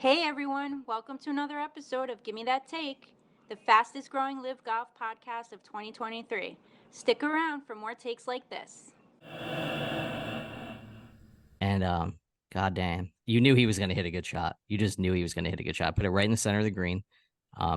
Hey everyone, welcome to another episode of Gimme That Take, the fastest growing live golf podcast of 2023. Stick around for more takes like this. And goddamn, you knew he was going to hit a good shot. You just knew he was going to hit a good shot. Put it right in the center of the green,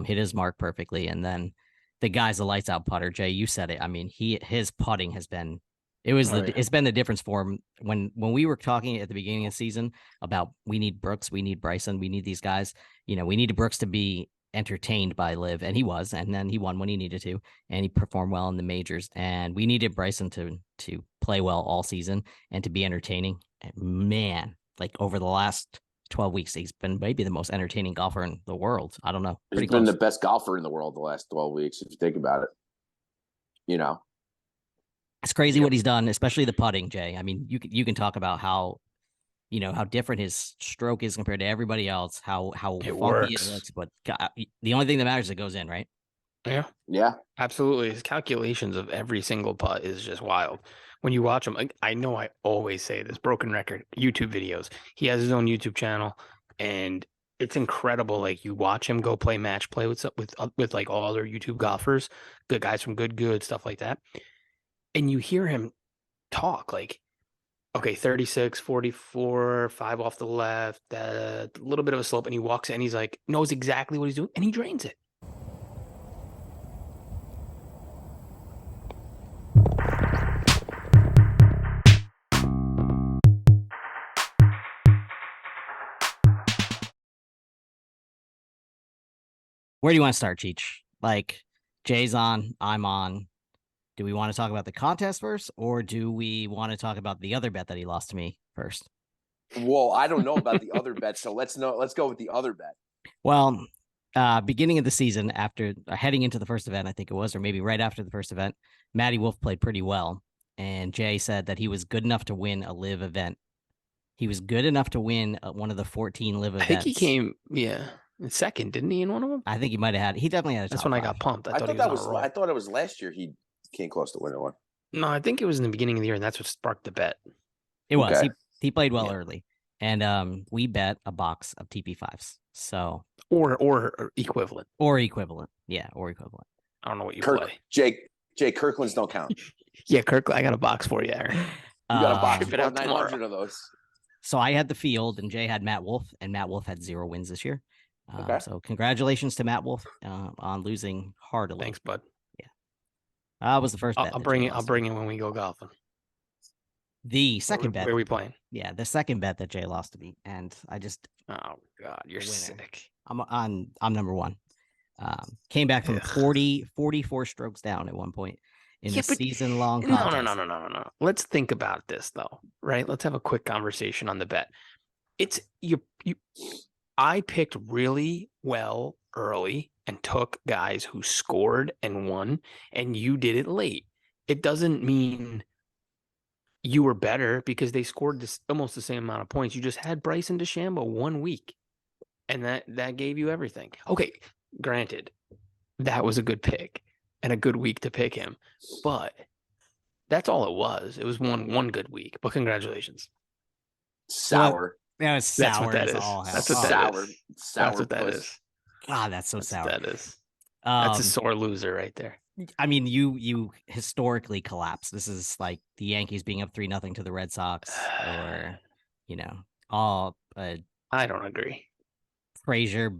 hit his mark perfectly, and then the guy's a lights out putter. Jay, you said it. I mean, his putting has been it's been the difference for him. When we were talking at the beginning of the season about we need Brooks, we need Bryson, we need these guys. We needed Brooks to be entertained by Liv, and he was, and then he won when he needed to, and he performed well in the majors. And we needed Bryson to play well all season and to be entertaining. And man, like over the last 12 weeks, he's been maybe the most entertaining golfer in the world. I don't know. He's been the best golfer in the world the last 12 weeks, if you think about it. It's crazy what he's done, especially the putting, Jay. I mean, you can talk about how different his stroke is compared to everybody else, how funky it looks, but God, the only thing that matters is it goes in, right? Yeah, absolutely. His calculations of every single putt is just wild. When you watch him, I know I always say this, broken record, YouTube videos. He has his own YouTube channel, and it's incredible. Like, you watch him go play match play with like all other YouTube golfers, good guys from good stuff like that, and you hear him talk like, okay, 36, 44, 5 off the left, a little bit of a slope, and he walks in, he's like, knows exactly what he's doing, and he drains it. Where do you want to start, Cheech? Like, Jay's on, I'm on. Do we want to talk about the contest first, or do we want to talk about the other bet that he lost to me first? Well, I don't know about the other bet, so let's go with the other bet. Well, beginning of the season, after heading into the first event, I think it was, or maybe right after the first event, Matty Wolf played pretty well, and Jay said that he was good enough to win a live event. He was good enough to win one of the 14 live events. I think he came, second, didn't he, in one of them? I think he might have had. He definitely had a top That's when five. I got pumped. I thought it was last year he came close to winning one. No, I think it was in the beginning of the year, and that's what sparked the bet. It was. He played well early, and we bet a box of TP5s. So or equivalent. Or equivalent. Yeah, or equivalent. I don't know what you play. Jay, Kirkland's don't count. Yeah, Kirkland, I got a box for you, Aaron. You got a box for 900 tomorrow. of those. So I had the field, and Jay had Matt Wolf, and Matt Wolf had 0 wins this year. Okay. So congratulations to Matt Wolf on losing heartily. Thanks, bud. Yeah. That was the first bet. I'll bring it when we go golfing. The second bet. Where are we playing? Yeah, the second bet that Jay lost to me, and I just. Oh God, you're sick. I'm number one. Came back from 44 strokes down at one point in the season-long contest. No. Let's think about this though, right? Let's have a quick conversation on the bet. It's you. I picked really well early and took guys who scored and won, and you did it late. It doesn't mean you were better because they scored almost the same amount of points. You just had Bryson DeChambeau 1 week, and that gave you everything. Okay, granted, that was a good pick and a good week to pick him, but that's all it was. It was one good week, but congratulations. Sour. Yeah, it's sour. That's what that is. That's what sour. That's what that is. God, that's so sour. That is. That's a sore loser right there. I mean, you historically collapse. This is like the Yankees being up 3-0 to the Red Sox, or all. I don't agree. Frazier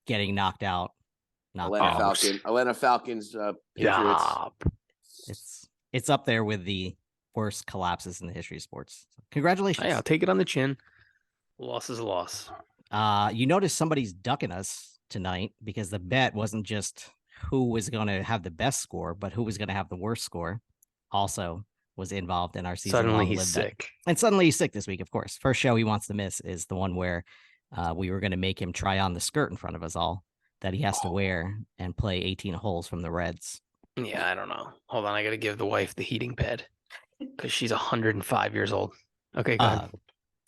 getting knocked out. Atlanta Falcons. Patriots. It's up there with the worst collapses in the history of sports. So congratulations. Hey, I'll take it on the chin. Loss is a loss. You notice somebody's ducking us tonight because the bet wasn't just who was going to have the best score, but who was going to have the worst score. Also was involved in our season. Suddenly he's sick. And suddenly he's sick this week, of course. First show he wants to miss is the one where we were going to make him try on the skirt in front of us all that he has to wear and play 18 holes from the Reds. Yeah, I don't know. Hold on, I got to give the wife the heating pad because she's 105 years old. Okay, go ahead.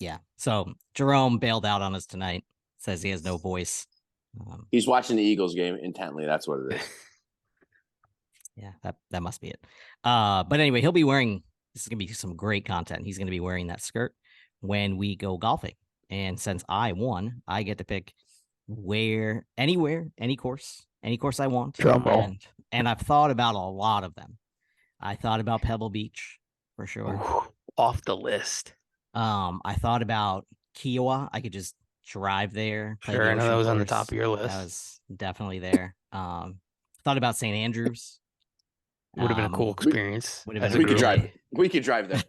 Yeah. So Jerome bailed out on us tonight. Says he has no voice. He's watching the Eagles game intently. That's what it is. Yeah, that must be it. But anyway, he'll be wearing. This is gonna be some great content. He's gonna be wearing that skirt when we go golfing. And since I won, I get to pick anywhere, any course I want. Drum roll. And I've thought about a lot of them. I thought about Pebble Beach for sure. Ooh, off the list. I thought about Kiowa. I could just drive there. Play Sure, the I know ocean that was on the course. top of your list. That was definitely there. Thought about St. Andrews. Would have been a cool experience. Would have as been a We could group. drive. We could drive there.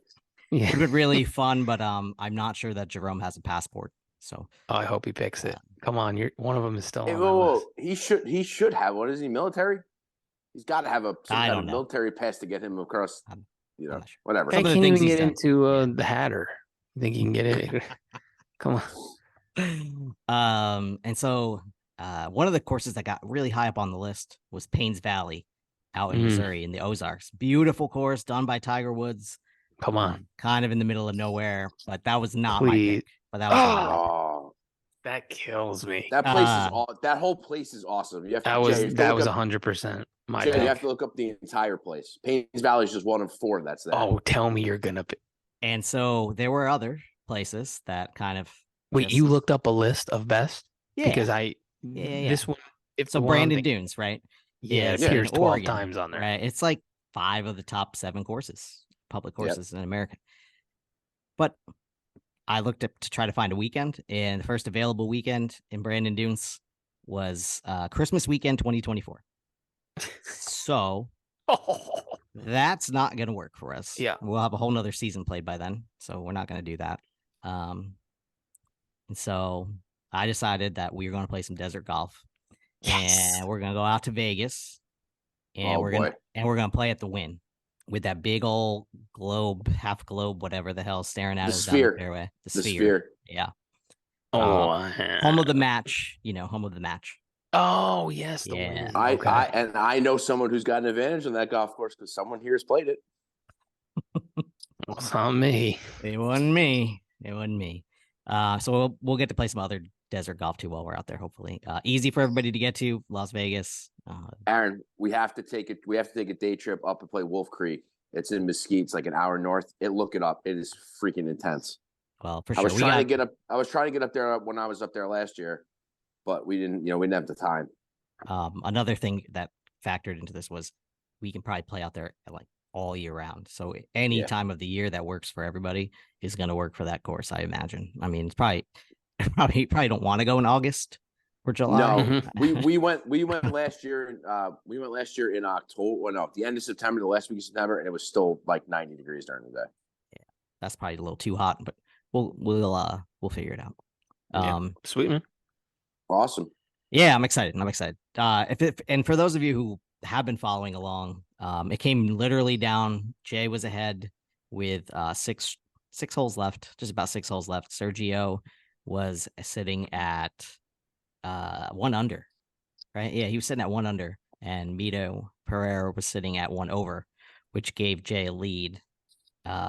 Yeah. Would have been really fun, but I'm not sure that Jerome has a passport. So Oh, I hope he picks it. Come on, you're one of them is still Hey, on my whoa, list. whoa. He should have. What is he? Military? He's got to have some I kind don't of know. military pass to get him across. I'm not sure. Whatever. Some I of the can't things even he's get done. into the Hatter. You think you can get it? Come on. And so one of the courses that got really high up on the list was Paynes Valley out in Missouri in the Ozarks. Beautiful course done by Tiger Woods. Come on. Kind of in the middle of nowhere, but that was not Please. my pick. But that was not my pick. Oh, That kills me. that place is that whole place is awesome. You have to, That was Jay, you have to that look was up- 100% my Jay, pick. you have to look up the entire place. Paynes Valley is just one of 4 that's there. Oh, tell me you're gonna pick. And so there were other places that kind of Wait, you looked up a list of best? Yeah. Because Yeah. this one, if So the one I'm Brandon thinking- Dunes, right? yeah, it It's in appears 12 Oregon, times on there. right? It's like 5 of the top 7 courses, public courses in America. But I looked up to try to find a weekend, and the first available weekend in Brandon Dunes was Christmas weekend 2024. So that's not going to work for us. Yeah. We'll have a whole nother season played by then. So we're not going to do that. And so I decided that we were going to play some desert golf. Yes. And we're going to go out to Vegas. And Oh, we're boy. going to play at the Wynn with that big old globe, half globe, whatever the hell, staring at The us sphere. down the fairway. The sphere. Yeah. Oh, Home of the match, home of the match. Oh, yes. The Yeah. Wynn. I Okay. I know someone who's got an advantage on that golf course because someone here has played it. Well, it's not me. It wasn't me. So we'll get to play some other desert golf too while we're out there. Hopefully, easy for everybody to get to Las Vegas. Aaron, we have to take it. We have to take a day trip up and play Wolf Creek. It's in Mesquite. It's like an hour north. Look it up. It is freaking intense. Well, for I sure. was trying to get up. I was trying to get up there when I was up there last year, but we didn't. We didn't have the time. Another thing that factored into this was we can probably play out there like all year round. So any time of the year that works for everybody is going to work for that course, I imagine. I mean, it's probably don't want to go in August or July. No, we went last year. We went last year in October. Well, no, the end of September, the last week of September, and it was still like 90 degrees during the day. Yeah, that's probably a little too hot, but we'll figure it out. Sweet, man. Awesome. Yeah, I'm excited. And for those of you who have been following along, it came literally down. Jay was ahead with six holes left, just about 6 holes left. Sergio was sitting at 1 under, right? Yeah, he was sitting at 1 under, and Mito Pereira was sitting at 1 over, which gave Jay a lead,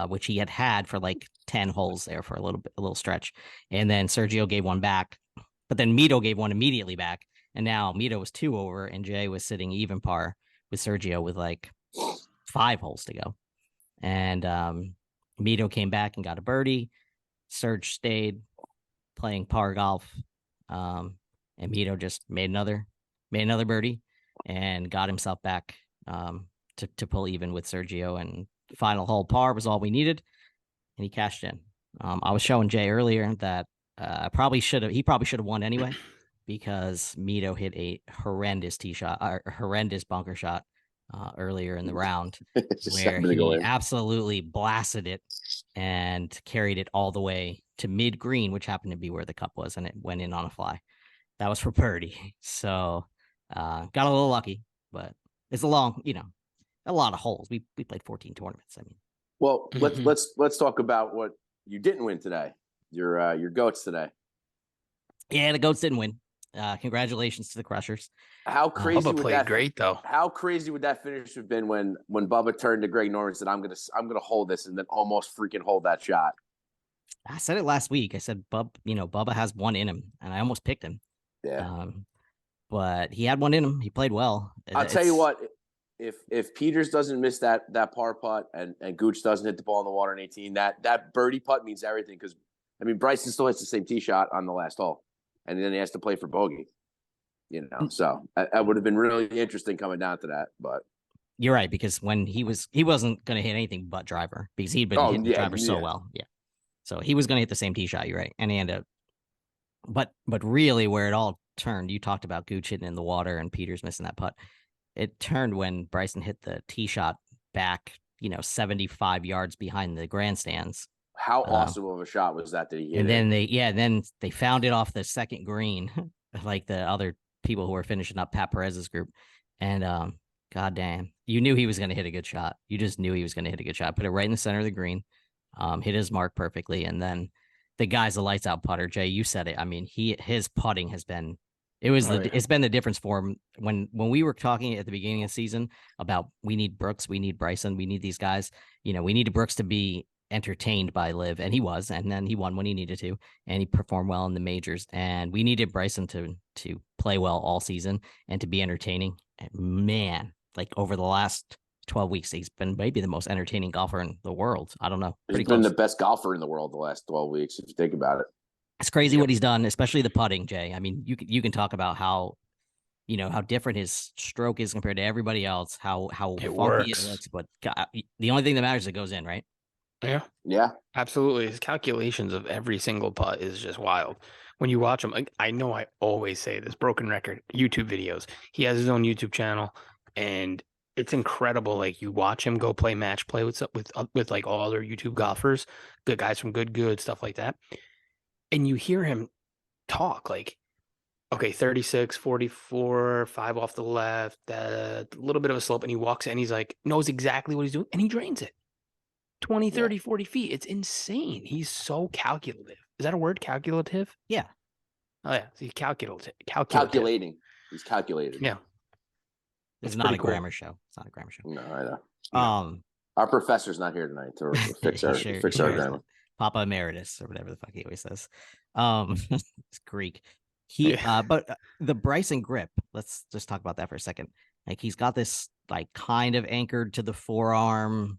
which he had for like 10 holes there for a little stretch, and then Sergio gave 1 back, but then Mito gave 1 immediately back, and now Mito was 2 over, and Jay was sitting even par with Sergio with like 5 holes to go, and Mito came back and got a birdie. Serge stayed playing par golf, and Mito just made another birdie and got himself back to pull even with Sergio, and final hole par was all we needed, and he cashed in. I was showing Jay earlier that he probably should have won anyway, because Mito hit a horrendous tee shot, or horrendous bunker shot earlier in the round, where he absolutely blasted it and carried it all the way to mid green, which happened to be where the cup was, and it went in on a fly. That was for birdie. So got a little lucky, but it's a lot of holes. We played 14 tournaments. I mean, well, let's talk about what you didn't win today. Your goats today. Yeah, the goats didn't win. Congratulations to the Crushers. How crazy Bubba would played that great though. How crazy would that finish have been when Bubba turned to Greg Norman and said, I'm gonna hold this, and then almost freaking hold that shot? I said it last week. I said Bubba has 1 in him, and I almost picked him. Yeah. But he had 1 in him. He played well. I'll tell you what, if Peters doesn't miss that par putt and Gooch doesn't hit the ball in the water in 18, that birdie putt means everything, because I mean, Bryson still hits the same tee shot on the last hole, and then he has to play for bogey. So that would have been really interesting coming down to that. But you're right, because when he wasn't going to hit anything but driver because he'd been hitting the driver so well. Yeah. So he was going to hit the same tee shot. You're right. And he ended up, but really where it all turned, you talked about Gooch hitting in the water and Peters missing that putt. It turned when Bryson hit the tee shot back, 75 yards behind the grandstands. How awesome of a shot was that he hit? And then they found it off the second green, like the other people who were finishing up Pat Perez's group. And goddamn, you knew he was going to hit a good shot. You just knew he was going to hit a good shot. Put it right in the center of the green, hit his mark perfectly, and then the guy's a lights out putter. Jay, you said it. I mean, his putting has been. It's been the difference for him. When we were talking at the beginning of the season about we need Brooks, we need Bryson, we need these guys. We needed Brooks to be entertained by Liv, and he was, and then he won when he needed to, and he performed well in the majors. And we needed Bryson to play well all season and to be entertaining. And man, like over the last 12 weeks, he's been maybe the most entertaining golfer in the world. I don't know. He's been the best golfer in the world the last 12 weeks, if you think about it. It's crazy what he's done, especially the putting, Jay. I mean, you can talk about how different his stroke is compared to everybody else, how it funky works. it looks, but God, the only thing that matters is it goes in, right? Yeah, absolutely. His calculations of every single putt is just wild. When you watch him, I know I always say this, broken record, YouTube videos. He has his own YouTube channel, and it's incredible. Like you watch him go play match play with like all other YouTube golfers, good guys from good stuff like that. And you hear him talk like, okay, 36, 44, 5 off the left, a little bit of a slope. And he walks in, he's like, knows exactly what he's doing, and he drains it 20, 30, 40 feet. It's insane. He's so calculative. Is that a word? Calculative? Yeah. Oh, yeah. He's calculating. He's calculating. Yeah. It's not a grammar show. It's not a grammar show. No, I know. Our professor's not here tonight to fix our grammar. Papa Emeritus or whatever the fuck he always says. It's Greek. But the Bryson grip, let's just talk about that for a second. Like he's got this like kind of anchored to the forearm,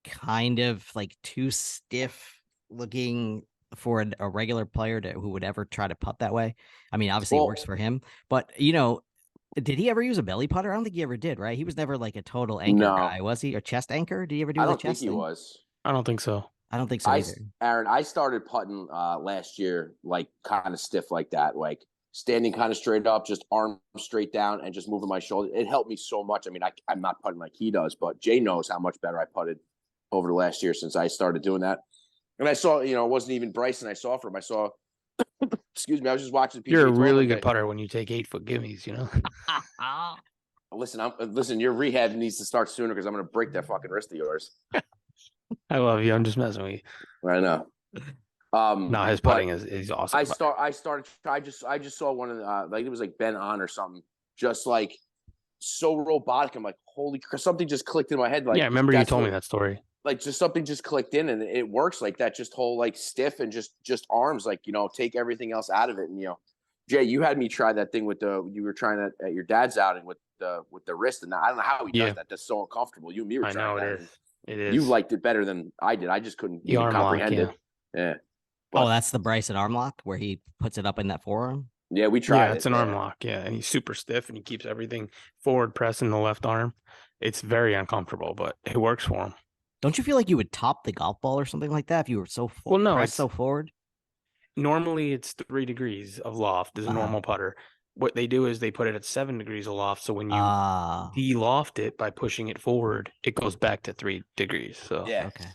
kind of like too stiff looking for a regular player who would ever try to putt that way. I mean, obviously it works for him, but did he ever use a belly putter? I don't think he ever did, right? He was never like a total anchor guy, was he? Or chest anchor? Did he ever do the chest? I don't think he was. I don't think so. I don't think so either. Aaron, I started putting last year, like kind of stiff like that, like standing kind of straight up, just arm straight down and just moving my shoulder. It helped me so much. I mean, I'm not putting like he does, but Jay knows how much better I putted over the last year since I started doing that. And I saw, it wasn't even Bryson I saw from. I saw, excuse me, I was just watching. You're a really good putter when you take 8-foot gimmies, Listen, your rehab needs to start sooner because I'm going to break that fucking wrist of yours. I love you. I'm just messing with you. I know. No, his putting is awesome. I just saw one of the like it was like Ben On or something, just like so robotic. I'm like, holy crap, something just clicked in my head. Like, yeah, I remember you told me that story. Like just something just clicked in and it works like that, just whole like stiff and just arms, like, take everything else out of it. And Jay, you had me try that thing you were trying that at your dad's outing with the wrist, and I don't know how he does that. That's so uncomfortable. You and me were trying that. It is. You liked it better than I did. I just couldn't the arm comprehend lock, it. Yeah. But, that's the Bryson arm lock where he puts it up in that forearm. Yeah, we tried. Yeah, it's an arm lock. Yeah, and he's super stiff and he keeps everything forward pressing the left arm. It's very uncomfortable, but it works for him. Don't you feel like you would top the golf ball or something like that if you were so pressed so forward? Normally, it's 3 degrees of loft as a normal putter. What they do is they put it at 7 degrees of loft. So when you de-loft it by pushing it forward, it goes back to 3 degrees. So yeah, okay.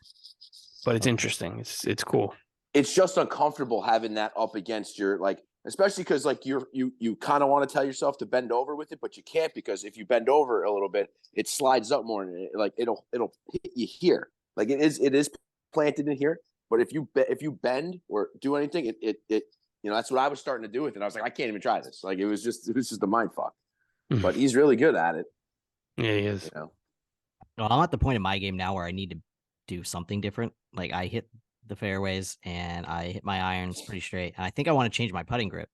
But it's interesting. It's cool. It's just uncomfortable having that up against your especially because like you kind of want to tell yourself to bend over with it, but you can't because if you bend over a little bit, it slides up more and it'll hit you here. Like it is planted in here, but if you bend or do anything, it that's what I was starting to do with it. I was like, I can't even try this. Like it was just a mind fuck. But he's really good at it. Yeah, he is. Well, I'm at the point in my game now where I need to do something different. Like I hit the fairways and I hit my irons pretty straight. And I think I want to change my putting grip.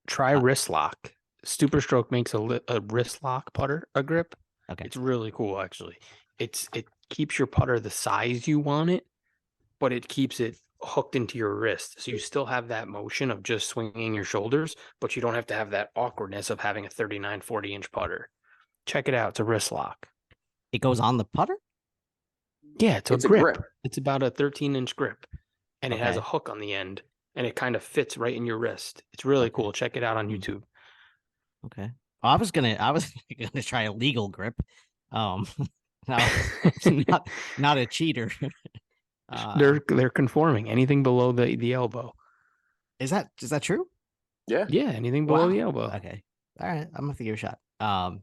Try wrist lock. Super Stroke makes a wrist lock putter a grip. Okay. It's really cool, actually. It keeps your putter the size you want it, but it keeps it hooked into your wrist. So you still have that motion of just swinging your shoulders, but you don't have to have that awkwardness of having a 39, 40-inch putter. Check it out. It's a wrist lock. It goes on the putter? Yeah, it's a grip. It's about a 13-inch grip, and it has a Okay. hook on the end, and it kind of fits right in your wrist. It's really cool. Check it out on YouTube. Okay. I was gonna try a legal grip. No, not a cheater. They're conforming. Anything below the elbow. Is that true? Yeah. Yeah, anything below the elbow. Okay. All right. I'm gonna have to give it a shot.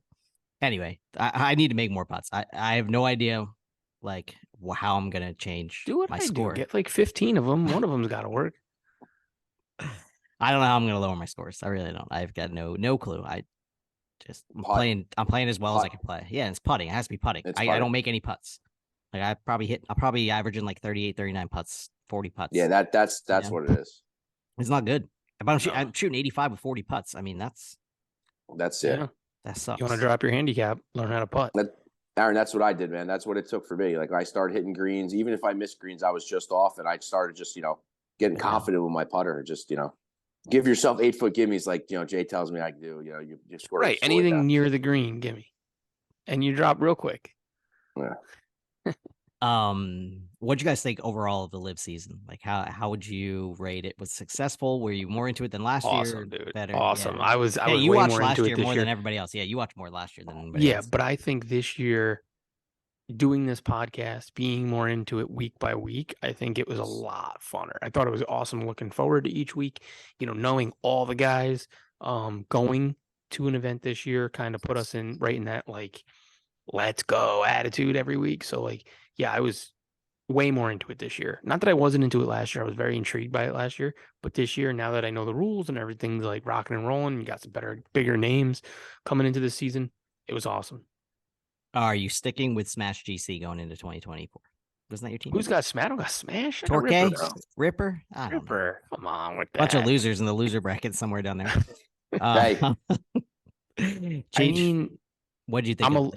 Anyway, I need to make more putts. I have no idea like how I'm gonna change Do what my I score. do. Get like 15 of them. One of them's got to work. I don't know how I'm gonna lower my scores. I really don't. I've got no clue. I'm playing as well as I can play. Yeah, it's putting. It has to be putting. I don't make any putts. Like I'll probably averaging like 38, 39 putts, 40 putts. Yeah, that's what it is. It's not good. If I'm shooting 85 with 40 putts, I mean that's it. Yeah. That sucks. You want to drop your handicap, learn how to putt. Aaron, that's what I did, man. That's what it took for me. Like I started hitting greens. Even if I missed greens, I was just off, and I started just, getting confident with my putter. Just, give yourself 8-foot gimmies like, Jay tells me I can do. You score Right. Anything near the green, gimme. And you drop real quick. Yeah. What'd you guys think overall of the live season? Like how would you rate it? Was it successful? Were you more into it than last year? Dude. Better. Awesome. Yeah. I was you way watched more last into year it this more year than everybody else. Yeah, you watched more last year than anybody else. But I think this year, doing this podcast, being more into it week by week, I think it was a lot funner. I thought it was awesome looking forward to each week, knowing all the guys going to an event this year kind of put us right in that like let's go attitude every week. So like, yeah, I was way more into it this year. Not that I wasn't into it last year. I was very intrigued by it last year, but this year, now that I know the rules and everything's like rocking and rolling, you got some bigger names coming into this season. It was awesome. Are you sticking with Smash GC going into 2024? Wasn't that your team? Who's got Smash? I don't got Smash. Torque? Ripper? I don't know. Ripper. Come on with that. Bunch of losers in the loser bracket somewhere down there. Hey. I mean, what do you think?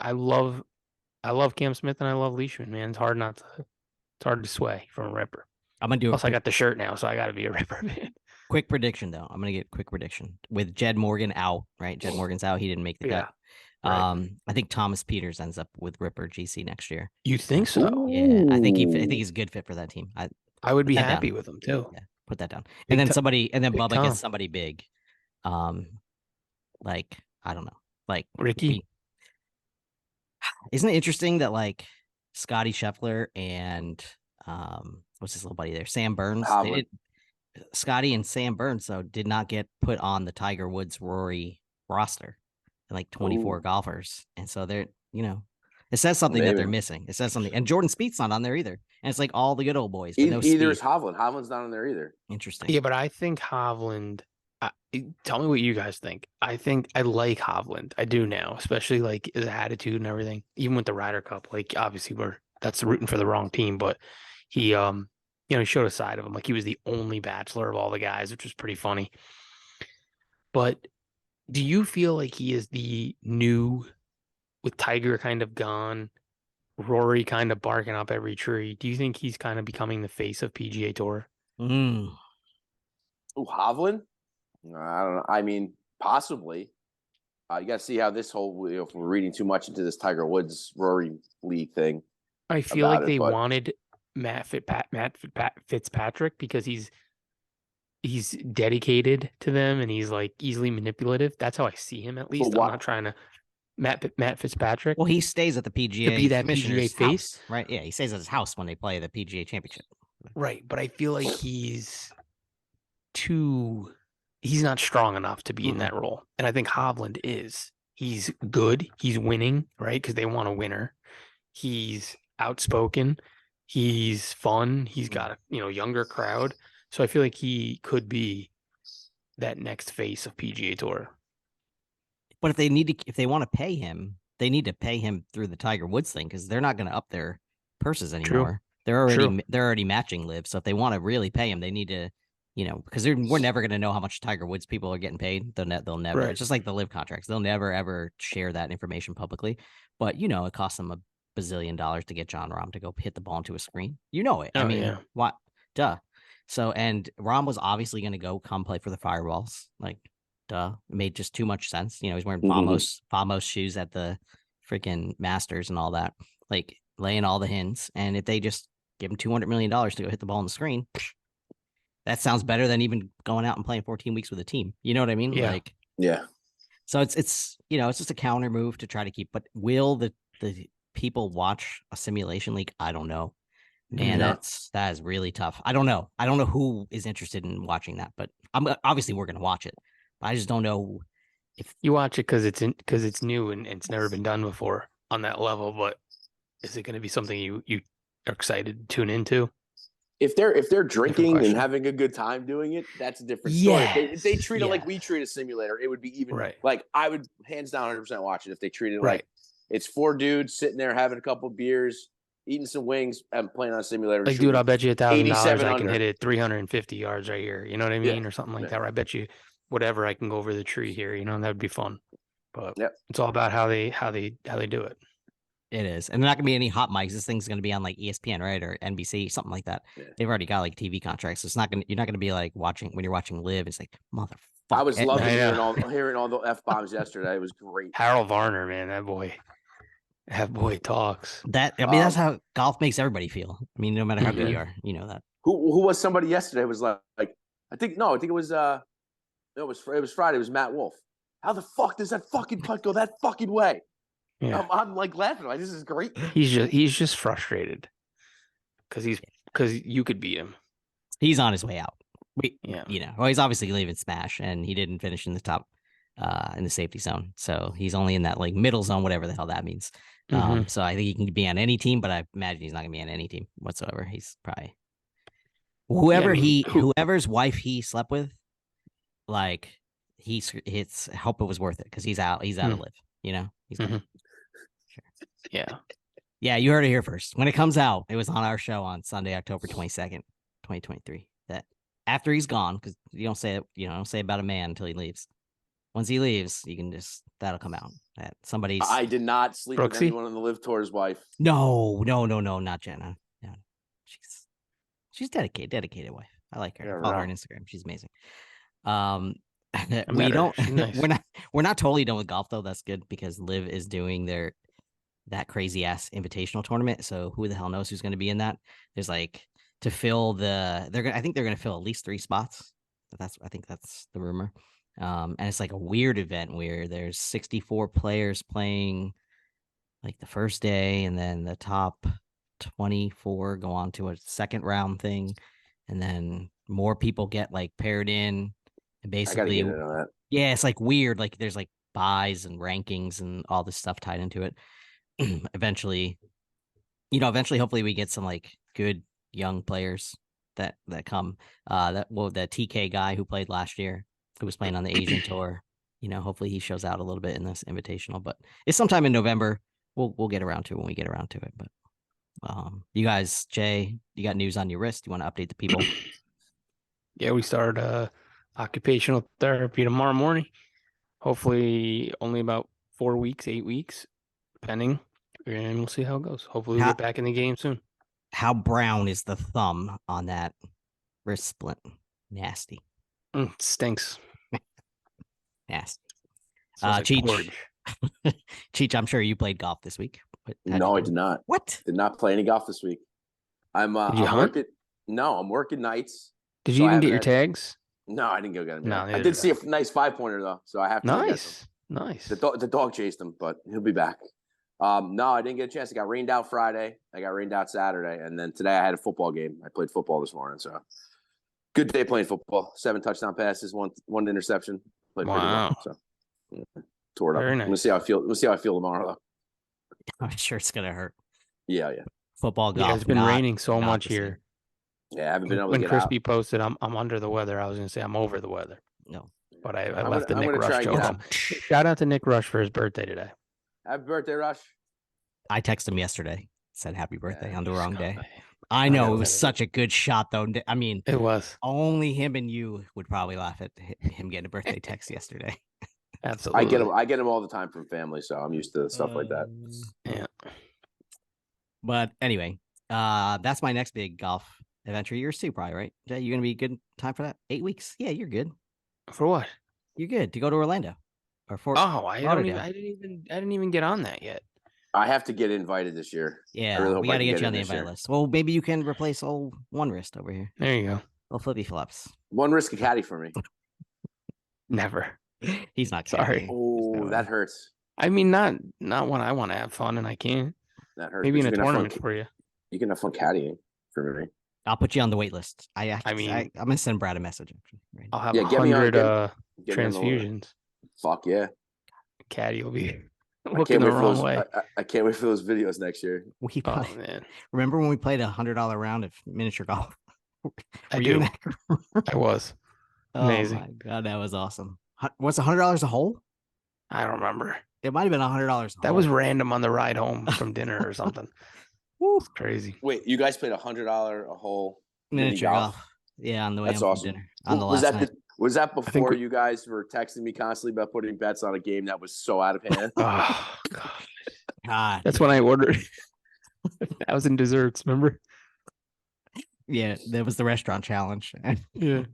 I love Cam Smith and I love Leishman, man. It's hard to sway from a Ripper. I'm gonna do. Plus, I got the shirt now, so I got to be a Ripper, man. Quick prediction though. I'm gonna get quick prediction with Jed Morgan out. Right, Jed Morgan's out. He didn't make the cut. Right. I think Thomas Peters ends up with Ripper GC next year. You think so? Yeah, I think he's a good fit for that team. I would be happy with him too. Yeah, put that down. And then Bubba Tom. gets somebody big. Like I don't know, like Ricky. Isn't it interesting that like Scotty Scheffler and what's his little buddy there, Sam Burns? Scotty and Sam Burns though did not get put on the Tiger Woods Rory roster. Like 24 golfers, and so they're it says something that they're missing. It says something, and Jordan Spieth's not on there either. And it's like all the good old boys. But either is Hovland. Hovland's not on there either. Interesting. Yeah, but I think Hovland. Tell me what you guys think. I think I like Hovland. I do now, especially like his attitude and everything. Even with the Ryder Cup, like obviously that's rooting for the wrong team, but he he showed a side of him like he was the only bachelor of all the guys, which was pretty funny. But do you feel like he is the new, with Tiger kind of gone, Rory kind of barking up every tree? Do you think he's kind of becoming the face of PGA Tour? Ooh, Hovland? I don't know. I mean, possibly. You got to see how this whole, if we're reading too much into this Tiger Woods Rory league thing. I feel like they wanted Matt Fitzpatrick because he's dedicated to them and he's like easily manipulative. That's how I see him, at least. I'm not trying to Matt Fitzpatrick. Well, he stays at the PGA to be that PGA face, right? Yeah, he stays at his house when they play the PGA Championship. Right, but I feel like he's not strong enough to be in that role. And I think Hovland is. He's good. He's winning, right? Because they want a winner. He's outspoken. He's fun. He's got a younger crowd. So I feel like he could be that next face of PGA Tour. But if they want to pay him, they need to pay him through the Tiger Woods thing because they're not going to up their purses anymore. True. They're already matching live. So if they want to really pay him, they need to, because we're never going to know how much Tiger Woods people are getting paid. They'll never. Right. It's just like the live contracts. They'll never ever share that information publicly. But it costs them $1 bazillion to get John Rahm to go hit the ball into a screen. You know it. Oh, I mean, what? duh. So, and Rom was obviously going to go come play for the Fireballs. Like, duh. It made just too much sense. You know, he's wearing Famos shoes at the freaking Masters and all that, like laying all the hints. And if they just give him $200 million to go hit the ball on the screen, that sounds better than even going out and playing 14 weeks with a team. You know what I mean? Yeah. Like, Yeah. so it's you know, it's just a counter move to try to keep. But will the people watch a simulation league? I don't know. Man, Yeah. that is really tough. I don't know. I don't know who is interested in watching that, but obviously we're gonna watch it. But I just don't know if You watch it because it's new and it's never been done before on that level. But is it going to be something you are excited to tune into? If they're drinking and question. having a good time doing it, that's a different story. If they Yes, treat it like yes. we treat a simulator, it would be even Right. like I would hands down 100% watch it if they treated it Right. like it's 4 dudes sitting there having a couple beers, eating some wings, and playing on a simulator. Like, dude, I'll bet you $1,000 87 I can under. hit it 350 yards right here. You know what I mean, Yeah. or something like Yeah. that. Or I bet you whatever I can go over the tree here. You know, that would be fun. But Yep. it's all about how they do it. It is. And there not gonna be any hot mics. This thing's gonna be on like ESPN, right? Or NBC, something like that. Yeah. They've already got like TV contracts. So you're not gonna be like watching when you're watching live. It's like motherfucker. I was loving I know. hearing all the F-bombs yesterday. It was great. Harold Varner, man, that boy talks. That I mean, that's how golf makes everybody feel. I mean, no matter how good Mhm. you are, you know that. Who was somebody yesterday was like I think it was it was Friday. It was Matt Wolf. How the fuck does that fucking putt go that fucking way? Yeah. I'm like laughing. Like, this is great. He's just frustrated because you could beat him. He's on his way out. Yeah. You know, well, he's obviously leaving Smash, and he didn't finish in the top, in the safety zone. So he's only in that like middle zone, whatever the hell that means. Mhm. So I think he can be on any team, but I imagine he's not gonna be on any team whatsoever. He's probably whoever's wife he slept with, like it's hope it was worth it because he's out of live. You know, he's gone. Yeah. Yeah, you heard it here first. When it comes out, it was on our show on Sunday, October 22nd, 2023. That after he's gone, because you don't say about a man until he leaves. Once he leaves, you can that'll come out. That somebody's I did not sleep with Brooksy? anyone on the Live Tour's wife. No, not Jenna. No. She's dedicated wife. I like her. Yeah, I follow her right. on Instagram. She's amazing. met We her. don't She's nice. we're not totally done with golf though. That's good because Liv is doing that crazy ass invitational tournament. So who the hell knows who's going to be in that? There's like to fill I think they're going to fill at least 3 spots. I think that's the rumor. And it's like a weird event where there's 64 players playing like the first day, and then the top 24 go on to a second round thing, and then more people get like paired in, and basically, I gotta get into that. yeah, it's like weird. Like there's like buys and rankings and all this stuff tied into it. Eventually, hopefully we get some like good young players that come. The TK guy who played last year, who was playing on the Asian tour, hopefully he shows out a little bit in this invitational, but it's sometime in November. We'll get around to it when we get around to it. But you guys, Jay, you got news on your wrist? You want to update the people? Yeah, we start occupational therapy tomorrow morning. Hopefully only about 4 weeks, 8 weeks, depending. And we'll see how it goes. Hopefully we'll get back in the game soon. How brown is the thumb on that wrist splint? Nasty. It stinks. Nasty. Smells like Cheech. porridge. Cheech, I'm sure you played golf this week. No, I did not. What? Did not play any golf this week. Did you I'm hunt? working. No, I'm working nights. Did so you I even get haven't your had- tags? No, I didn't go get them. No, I neither did did see I. a nice 5-pointer though, so I have to. go get them. Nice. The dog chased him, but he'll be back. No, I didn't get a chance. I got rained out Friday. I got rained out Saturday, and then today I had a football game. I played football this morning, so good day playing football. 7 touchdown passes, one interception. Played pretty well. So tore it up. Very nice. We'll see how I feel. We'll see how I feel tomorrow, though. I'm sure it's gonna hurt. Yeah. Football, golf. Yeah, it's been raining so not much the same. here. Yeah, I haven't been able to When get Crispy out. posted, I'm under the weather. I was going to say I'm over the weather, No. but I I'm left gonna the Nick try Rush and joke get out. home. Shout out to Nick Rush for his birthday today. Happy birthday, Rush. I texted him yesterday. Said happy birthday on the wrong day. Scumbag. I know it was know. such a good shot, though. I mean, It was. only him and you would probably laugh at him getting a birthday text yesterday. Absolutely. I get them all the time from family, so I'm used to stuff like that. Yeah. But anyway, that's my next big golf adventure years too, probably, right? Jay, you gonna be good time for that? 8 weeks? Yeah, you're good. For what? You're good to go to Orlando or Fort. Oh, I Lauderdale. didn't even get on that yet. I have to get invited this year. I Yeah, really hope we I got to can get you in on the this invite year. list. Well, maybe you can replace old One Wrist over here. There you go. Little flippy flops. One risk a caddy for me. Never. He's not Sorry. caddying. Oh, that hurts. I mean, not when I want to have fun and I can't. That hurts. Maybe but in a you can have fun- tournament for you. You can have fun caddying for me. I'll put you on the wait list. I'm mean- gonna send Brad a message. Actually, right now. I'll have Yeah, get me on- 100 get me on the list. transfusions. Fuck yeah. Caddy will be I looking can't the wait for wrong those. way. I can't wait for those videos next year. We Oh play- man, remember when we played $100 round of miniature golf? I Were you in do. that? I was. Oh Amazing. my god, that was awesome. What's $100 a hole? I don't remember. It might have been $100. That was random on the ride home from dinner or something. Woo. It's crazy. Wait, you guys played $100 a hole mini Miniature golf? golf. Yeah, on the way That's home awesome. from dinner. On the was last that night. was that think before we- you guys were texting me constantly about putting bets on a game that was so out of hand? Oh god, God, that's when I ordered 1,000 desserts. Remember? yeah, that was the restaurant challenge. That Yeah. was an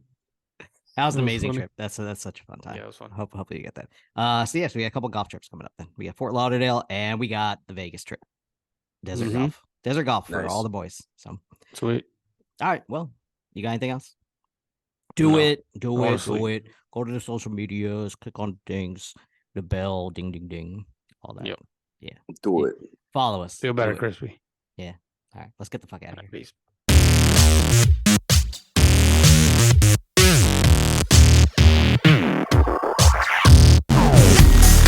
That was amazing funny. trip. That's such a fun time. Yeah, it was fun. Hopefully you get that. So yes, we got a couple golf trips coming up. Then we got Fort Lauderdale and we got the Vegas trip. Desert Mhm. golf. Desert golf for Nice. all the boys. So Sweet. all right. Well, you got anything else? Do No, it. Do honestly. it. Go to the social medias. Click on things. The bell. Ding ding ding. All that. Yep. Do it. Follow us. Feel better, Do it. Crispy. All right. Let's get the fuck out of here. Peace.